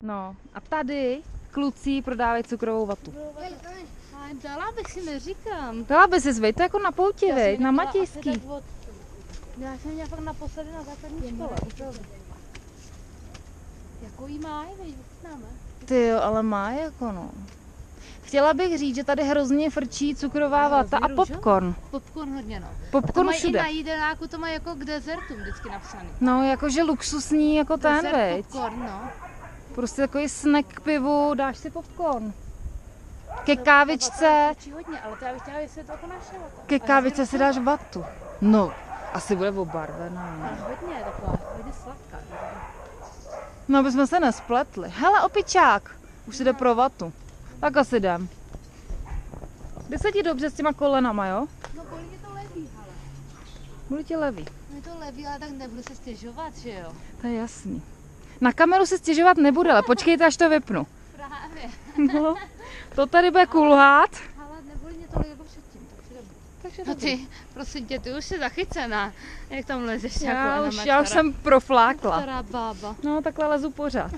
No a tady kluci prodávají cukrovou vatu. Dala bych si, neříkám. Dala by si, to jako na pouti, vej, na Matějský. Já jsem měla fakt naposledy na základní škole. Jakou jí má, veď, ochutnáme. Ty jo, ale má jako no. Chtěla bych říct, že tady hrozně frčí cukrová vata a popcorn. Popcorn hodně, no. Popcorn všude. I na jídelnáku to mají jako k dezertu vždycky napsaný. No, jakože luxusní jako ten, Desert veď. popcorn, no. Prostě takový snack k pivu, dáš si popcorn. Ke kávičce. Hodně, ale to já bych chtěla, jestli je to jako naše vata. Ke kávičce si dáš vatu. No, asi bude obarvená. Ale hodně taková, hodně sladká. No, bychom se nespletli. Hele, opičák. Už si jde pro vatu. Tak asi jdem. Jde se ti dobře s těma kolenama, jo? No, bolí mě to leví, ale. Bolí tě levý. Mě to leví, ale tak nebudu se stěžovat, že jo? To je jasný. Na kameru se stěžovat nebude, ale počkejte, až to vypnu. Právě. No, to tady bude kulhát. Ale nebolí mě tolik jako předtím, takže dobrý. Takže No ty, prosím tě, ty už jsi zachycená. Jak tam lezeš jako já už jsem proflákla. stará bába. No, takhle lezu pořád.